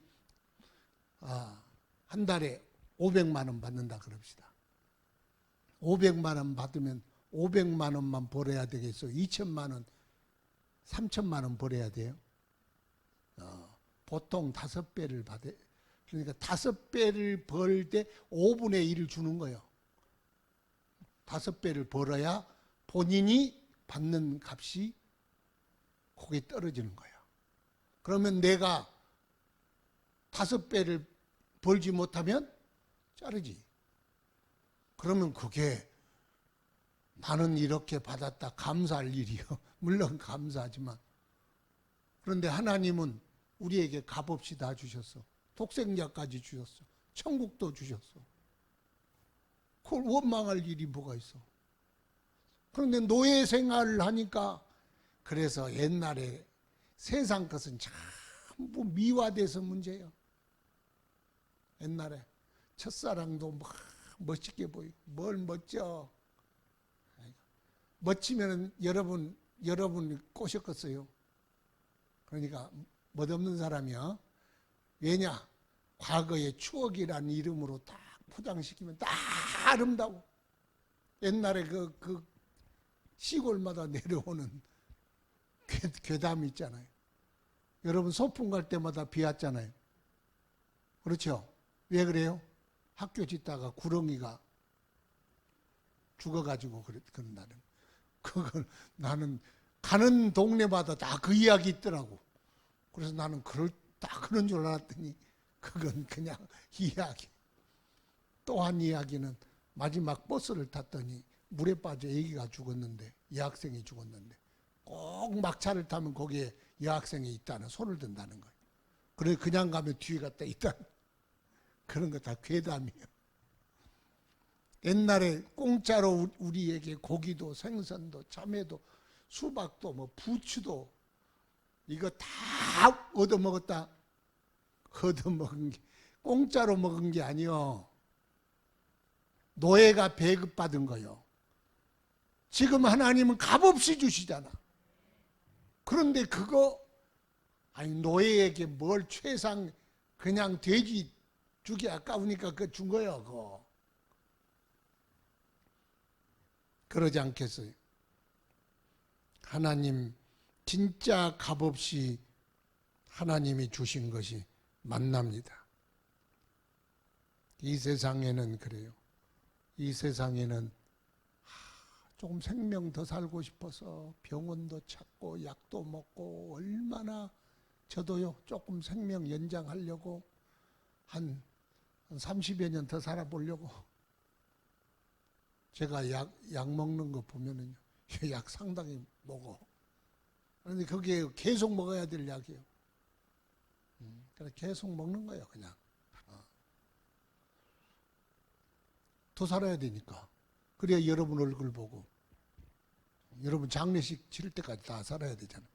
한 달에 500만 원 받는다 그럽시다. 500만 원 받으면 500만 원만 벌어야 되겠어. 2천만 원, 3천만 원 벌어야 돼요. 보통 5배를 받아. 그러니까 5배를 벌 때 5분의 1을 주는 거예요. 5배를 벌어야 본인이 받는 값이 거기에 떨어지는 거예요. 그러면 내가 5배를 벌지 못하면 자르지. 그러면 그게 나는 이렇게 받았다 감사할 일이요. 물론 감사하지만, 그런데 하나님은 우리에게 값없이 다 주셨어. 독생자까지 주셨어. 천국도 주셨어. 그걸 원망할 일이 뭐가 있어. 그런데 노예 생활을 하니까, 그래서 옛날에 세상 것은 전부 미화돼서 문제예요. 옛날에 첫사랑도 막 멋있게 보이고 뭘 멋져. 멋지면 여러분 꼬셨겠어요. 그러니까 멋없는 사람이야. 왜냐? 과거의 추억이라는 이름으로 딱 포장시키면 다 아름다워. 옛날에 그 시골마다 내려오는 괴담 있잖아요. 여러분 소풍 갈 때마다 비 왔잖아요. 그렇죠? 왜 그래요? 학교 짓다가 구렁이가 죽어가지고 그런다는. 그걸 나는 가는 동네마다 다 그 이야기 있더라고. 그래서 나는 다 그런 줄 알았더니 그건 그냥 이야기. 또 한 이야기는 마지막 버스를 탔더니 물에 빠져 애기가 죽었는데, 여학생이 죽었는데 꼭 막차를 타면 거기에 여학생이 있다는 손을 든다는 거예요. 그래 그냥 가면 뒤에 갔다 있다. 그런 거 다 괴담이에요. 옛날에 공짜로 우리에게 고기도 생선도 참외도 수박도 뭐 부추도 이거 다 얻어먹었다. 얻어먹은 게 공짜로 먹은 게 아니요. 노예가 배급받은 거요. 지금 하나님은 값없이 주시잖아. 그런데 그거 아니 노예에게 뭘 최상 그냥 돼지 주기 아까우니까 그거 준 거예요. 그거. 그러지 않겠어요? 하나님 진짜 값없이 하나님이 주신 것이 만납니다. 이 세상에는 그래요. 이 세상에는 조금 생명 더 살고 싶어서 병원도 찾고 약도 먹고 얼마나 저도요 조금 생명 연장하려고 한 30여 년 더 살아보려고 제가 약 먹는 거 보면은요 약 상당히 먹어. 그런데 그게 계속 먹어야 될 약이에요. 그래서 계속 먹는 거예요 그냥. 더 살아야 되니까. 그래야 여러분 얼굴 보고 여러분 장례식 치를 때까지 다 살아야 되잖아.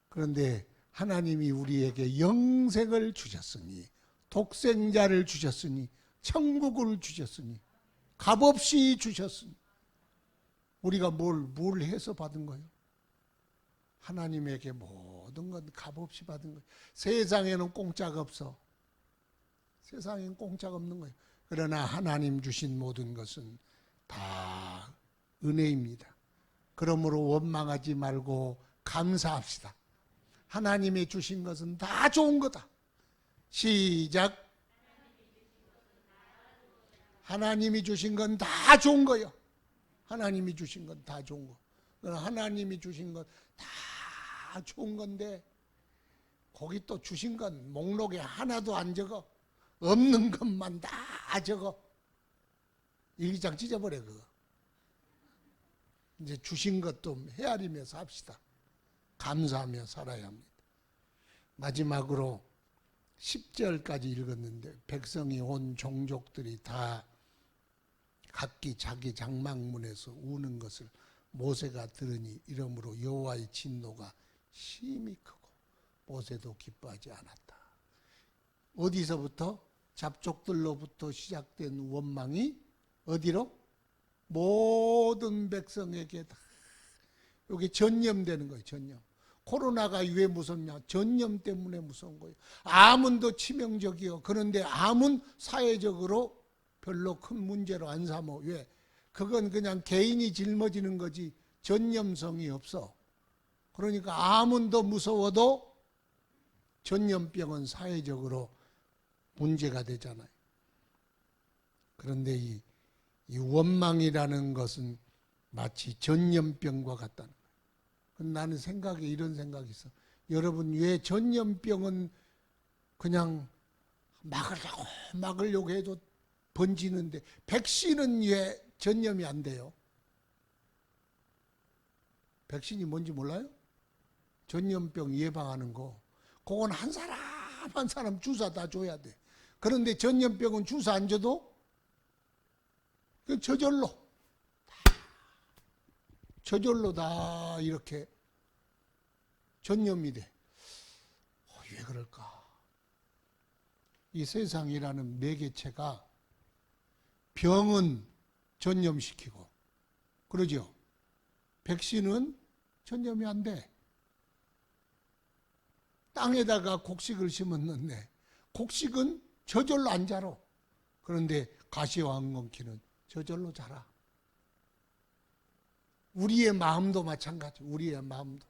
그런데 하나님이 우리에게 영생을 주셨으니 독생자를 주셨으니 천국을 주셨으니 값없이 주셨으니 우리가 뭘 해서 받은 거예요? 하나님에게 모든 건 값없이 받은 거예요. 세상에는 공짜가 없어. 세상엔 공짜가 없는 거예요. 그러나 하나님 주신 모든 것은 다 은혜입니다. 그러므로 원망하지 말고 감사합시다. 하나님이 주신 것은 다 좋은 거다. 시작. 하나님이 주신 건 다 좋은 거예요. 하나님이 주신 건 다 좋은 거. 하나님이 주신 건 다 좋은 건데 거기 또 주신 건 목록에 하나도 안 적어. 없는 것만 다 적어. 일기장 찢어버려 그거. 이제 주신 것 좀 헤아리며 삽시다. 감사하며 살아야 합니다. 마지막으로 10절까지 읽었는데 백성이 온 종족들이 다 각기 자기 장막문에서 우는 것을 모세가 들으니 이러므로 여호와의 진노가 심히 크고 모세도 기뻐하지 않았다. 어디서부터? 잡족들로부터 시작된 원망이 어디로? 모든 백성에게 다 여기 전염되는 거예요. 전염. 코로나가 왜 무섭냐? 전염 때문에 무서운 거예요. 암은 더 치명적이요. 그런데 암은 사회적으로 별로 큰 문제로 안 삼어. 왜? 그건 그냥 개인이 짊어지는 거지 전염성이 없어. 그러니까 암은 더 무서워도 전염병은 사회적으로 문제가 되잖아요. 그런데 이 원망이라는 것은 마치 전염병과 같다는 거예요. 나는 생각에 이런 생각이 있어. 여러분 왜 전염병은 그냥 막으려고 해도 번지는데 백신은 왜 전염이 안 돼요? 백신이 뭔지 몰라요? 전염병 예방하는 거. 그건 한 사람 한 사람 주사 다 줘야 돼. 그런데 전염병은 주사 안 줘도 저절로 다 이렇게 전염이 돼. 왜 그럴까? 이 세상이라는 매개체가 병은 전염시키고 그러죠. 백신은 전염이 안 돼. 땅에다가 곡식을 심었는데 곡식은 저절로 안 자라. 그런데 가시황건키는 저절로 자라. 우리의 마음도 마찬가지. 우리의 마음도.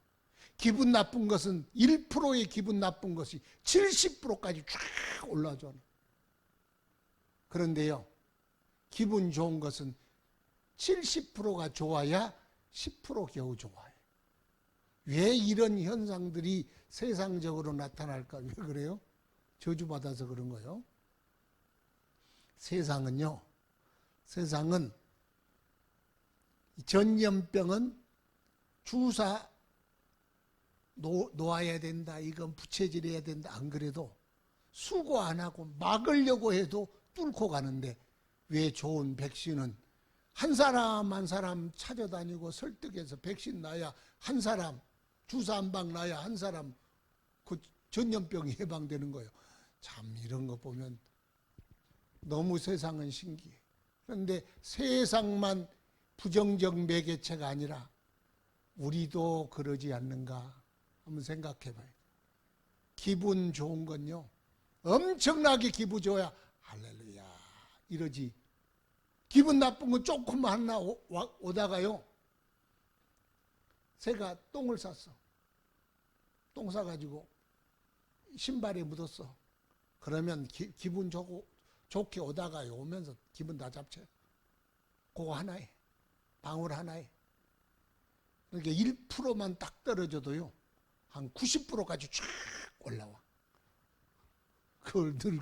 기분 나쁜 것은 1%의 기분 나쁜 것이 70%까지 쫙 올라줘. 그런데요, 기분 좋은 것은 70%가 좋아야 10% 겨우 좋아요. 왜 이런 현상들이 세상적으로 나타날까? 왜 그래요? 저주받아서 그런 거예요. 세상은 전염병은 주사 놓아야 된다, 이건 부채질해야 된다, 안 그래도 수고 안 하고 막으려고 해도 뚫고 가는데, 왜 좋은 백신은 한 사람 한 사람 찾아다니고 설득해서 백신 놔야 한 사람, 주사 한 방 놔야 한 사람 그 전염병이 예방되는 거예요. 참 이런 거 보면 너무 세상은 신기해. 그런데 세상만 부정적 매개체가 아니라 우리도 그러지 않는가 한번 생각해 봐요. 기분 좋은 건요, 엄청나게 기분 좋아야 할렐루야 이러지. 기분 나쁜 건 조금만 하나 오다가요, 새가 똥을 쌌어. 똥 싸가지고 신발에 묻었어. 그러면 기분 좋게 오다가요, 오면서 기분 다 잡쳐요. 그거 하나에, 방울 하나에. 그러니까 1%만 딱 떨어져도요, 한 90%까지 쫙 올라와. 그걸 늘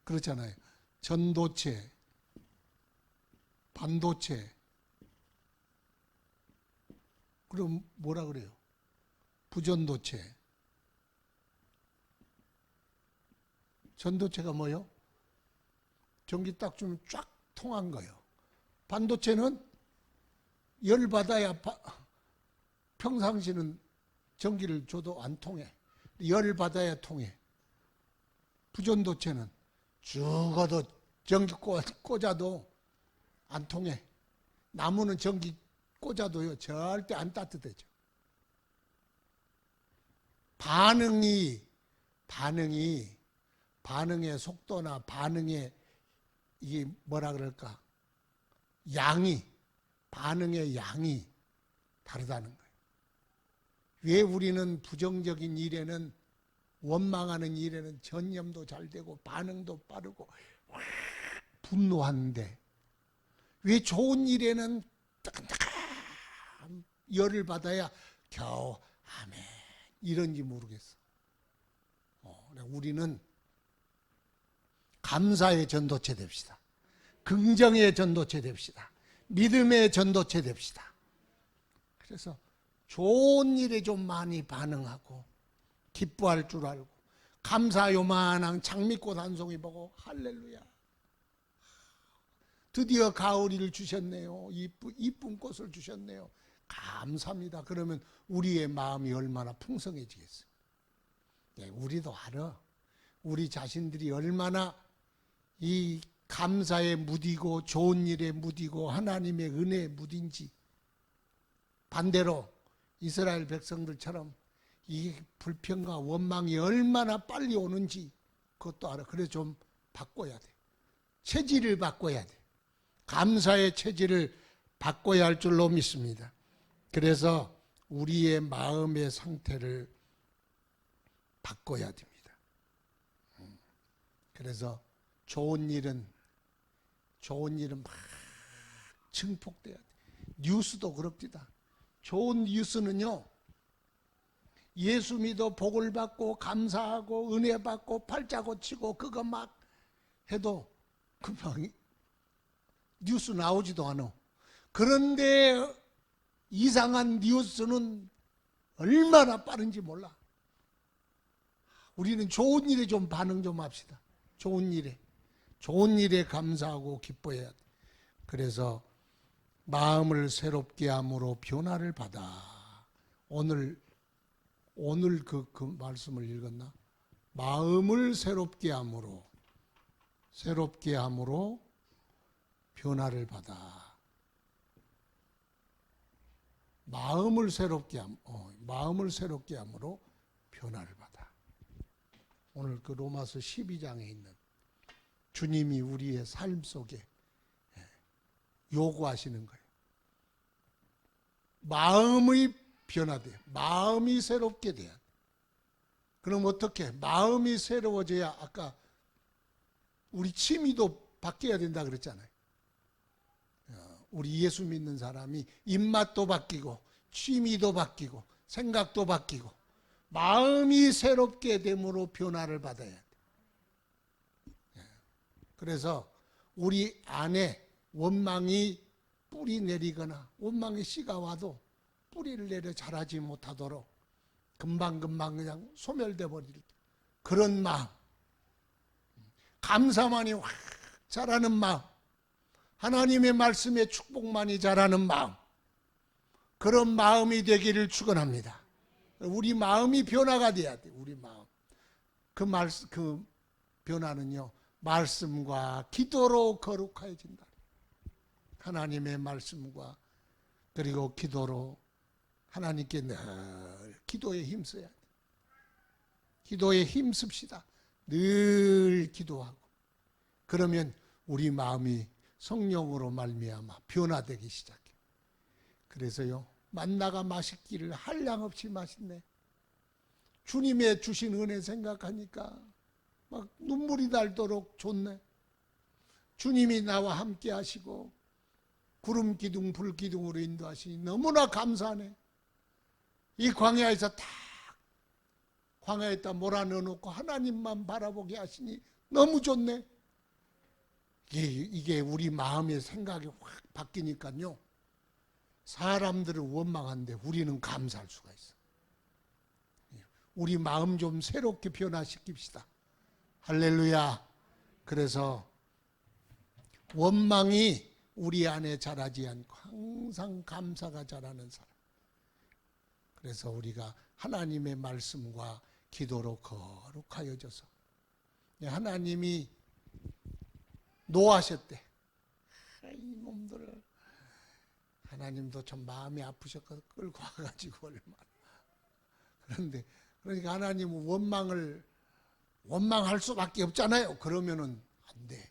그렇잖아요. 전도체, 반도체. 그럼 뭐라 그래요? 부전도체. 전도체가 뭐요? 전기 딱 주면 쫙 통한 거예요. 반도체는 열 받아야 평상시는 전기를 줘도 안 통해. 열 받아야 통해. 부전도체는 죽어도 전기 꽂아도 안 통해. 나무는 전기 꽂아도요 절대 안 따뜻해져. 반응의 속도나 반응의 이게 뭐라 그럴까? 반응의 양이 다르다는 거예요. 왜 우리는 부정적인 일에는, 원망하는 일에는 전염도 잘 되고 반응도 빠르고 분노하는데, 왜 좋은 일에는 따끈따끈 열을 받아야 겨우 아멘 이런지 모르겠어. 우리는 감사의 전도체 됩시다. 긍정의 전도체 됩시다. 믿음의 전도체 됩시다. 그래서 좋은 일에 좀 많이 반응하고 기뻐할 줄 알고, 감사 요만한 장미꽃 한 송이 보고 할렐루야, 드디어 가을이를 주셨네요, 이쁜 꽃을 주셨네요, 감사합니다. 그러면 우리의 마음이 얼마나 풍성해지겠어요. 네, 우리도 알아. 우리 자신들이 얼마나 이 감사에 무디고 좋은 일에 무디고 하나님의 은혜에 무딘지. 반대로 이스라엘 백성들처럼 이 불평과 원망이 얼마나 빨리 오는지 그것도 알아. 그래서 좀 바꿔야 돼. 체질을 바꿔야 돼. 감사의 체질을 바꿔야 할 줄로 믿습니다. 그래서 우리의 마음의 상태를 바꿔야 됩니다. 그래서 좋은 일은 막 증폭돼야 돼. 뉴스도 그럽니다. 좋은 뉴스는요, 예수 믿어 복을 받고 감사하고 은혜 받고 팔자 고치고 그거 막 해도 금방 뉴스 나오지도 않아. 그런데 이상한 뉴스는 얼마나 빠른지 몰라. 우리는 좋은 일에 좀 반응 좀 합시다. 좋은 일에 감사하고 기뻐해야 돼. 그래서 마음을 새롭게 함으로 변화를 받아. 오늘 그 말씀을 읽었나? 마음을 새롭게 함으로 새롭게 함으로 변화를 받아. 마음을 새롭게 함으로 변화를 받아. 오늘 그 로마서 12장에 있는 주님이 우리의 삶 속에 요구하시는 거예요. 마음의 변화돼요. 마음이 새롭게 돼야 돼. 그럼 어떻게? 마음이 새로워져야 아까 우리 취미도 바뀌어야 된다 그랬잖아요. 우리 예수 믿는 사람이 입맛도 바뀌고 취미도 바뀌고 생각도 바뀌고 마음이 새롭게 됨으로 변화를 받아야 돼. 그래서 우리 안에 원망이 뿌리 내리거나 원망의 씨가 와도 뿌리를 내려 자라지 못하도록 금방금방 그냥 소멸돼 버릴 그런 마음, 감사만이 확 자라는 마음, 하나님의 말씀에 축복만이 자라는 마음, 그런 마음이 되기를 축원합니다. 우리 마음이 변화가 돼야 돼. 우리 마음. 그 변화는요, 말씀과 기도로 거룩해진다. 하나님의 말씀과 그리고 기도로 하나님께 늘 기도에 힘써야 돼. 기도에 힘씁시다. 늘 기도하고. 그러면 우리 마음이 성령으로 말미암아 변화되기 시작해. 그래서요, 만나가 맛있기를 한량없이 맛있네. 주님의 주신 은혜 생각하니까 막 눈물이 날도록 좋네. 주님이 나와 함께 하시고 구름 기둥 불 기둥으로 인도하시니 너무나 감사하네. 이 광야에서 다 광야에다 몰아넣어놓고 하나님만 바라보게 하시니 너무 좋네. 이게 우리 마음의 생각이 확 바뀌니까요, 사람들은 원망한데 우리는 감사할 수가 있어. 우리 마음 좀 새롭게 변화시킵시다. 할렐루야. 그래서 원망이 우리 안에 자라지 않고 항상 감사가 자라는 사람. 그래서 우리가 하나님의 말씀과 기도로 거룩하여져서, 하나님이 노하셨대. 이놈들을. 하나님도 좀 마음이 아프셨고 끌고 와가지고 얼마나. 그런데 그러니까 하나님은 원망할 수밖에 없잖아요. 그러면은 안 돼.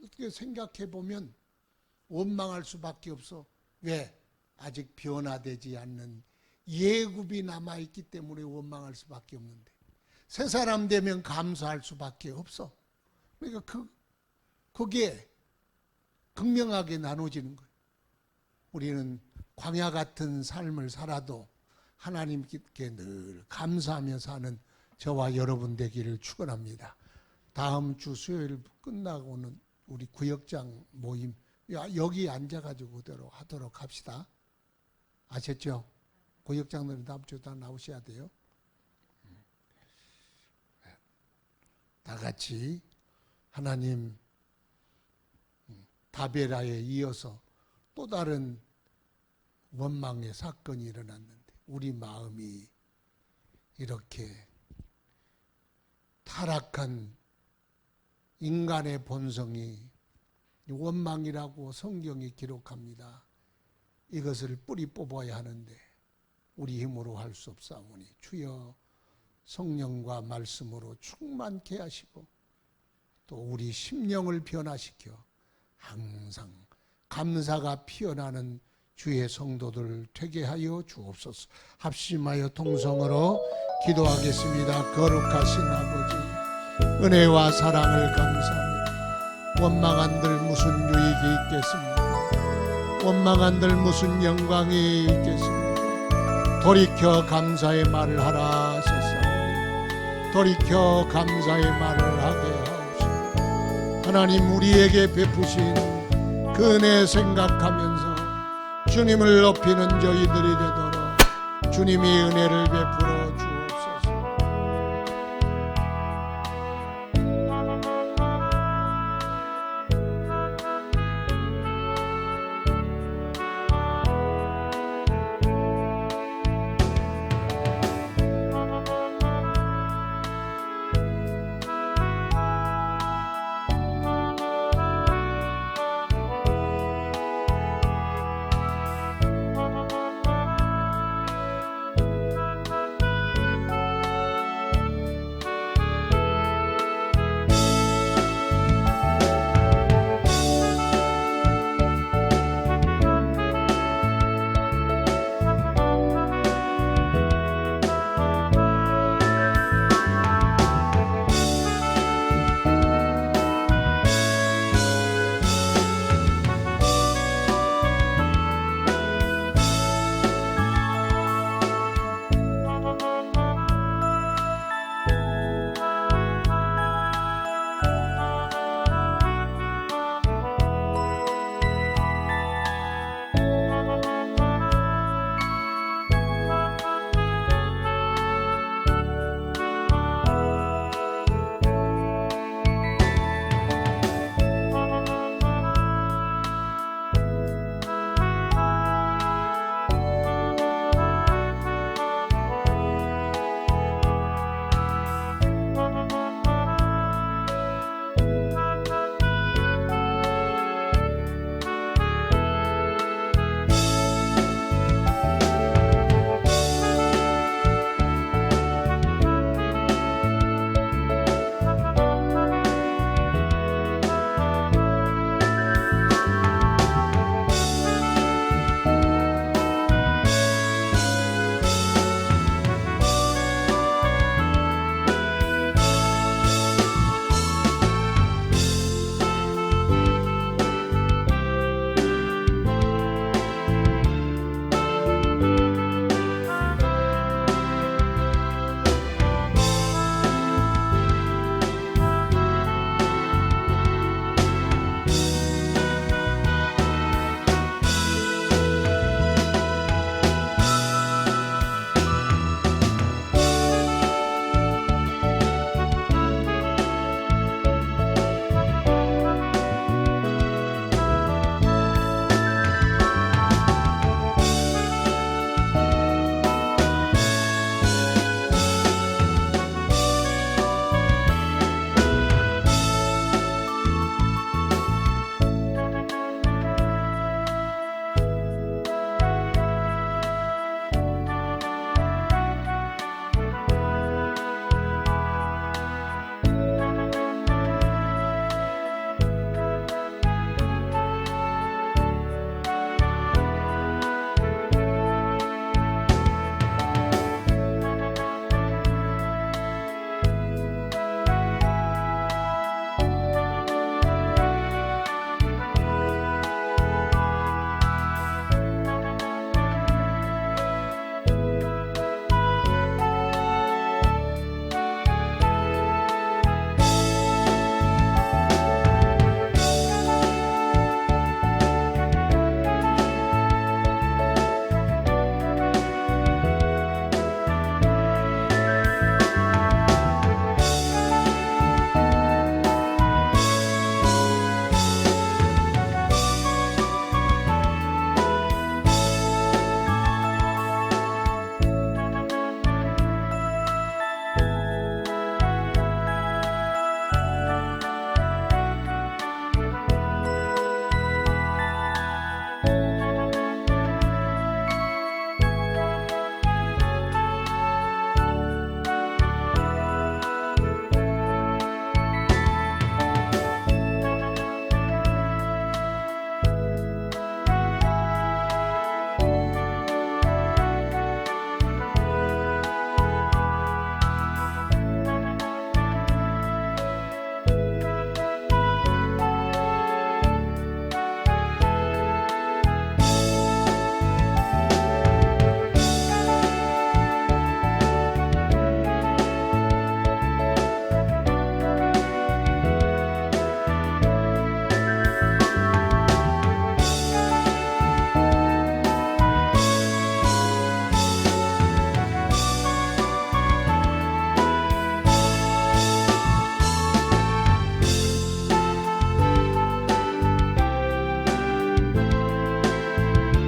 어떻게 생각해 보면 원망할 수밖에 없어. 왜? 아직 변화되지 않는 예굽이 남아있기 때문에 원망할 수밖에 없는데, 새 사람 되면 감사할 수밖에 없어. 그러니까 그게 극명하게 나눠지는 거예요. 우리는 광야 같은 삶을 살아도 하나님께 늘 감사하며 사는 저와 여러분 되기를 축원합니다. 다음 주 수요일 끝나고는 우리 구역장 모임 여기 앉아가지고 그대로 하도록 합시다. 아셨죠? 구역장들은 다음 주 다 나오셔야 돼요. 다 같이 하나님, 다베라에 이어서 또 다른 원망의 사건이 일어났는데 우리 마음이 이렇게 타락한 인간의 본성이 원망이라고 성경이 기록합니다. 이것을 뿌리 뽑아야 하는데 우리 힘으로 할 수 없사오니 주여 성령과 말씀으로 충만케 하시고 또 우리 심령을 변화시켜 항상 감사가 피어나는 주의 성도들 되게 하여 주옵소서. 합심하여 통성으로 기도하겠습니다. 거룩하신 아버지, 은혜와 사랑을 감사합니다. 원망한들 무슨 유익이 있겠습니까? 원망한들 무슨 영광이 있겠습니까? 돌이켜 감사의 말을 하라 하셨사오니 돌이켜 감사의 말을 하게 하옵소서. 하나님, 우리에게 베푸신 그 은혜 생각하면서 주님을 높이는 저희들이 되도록 주님이 은혜를 베풀어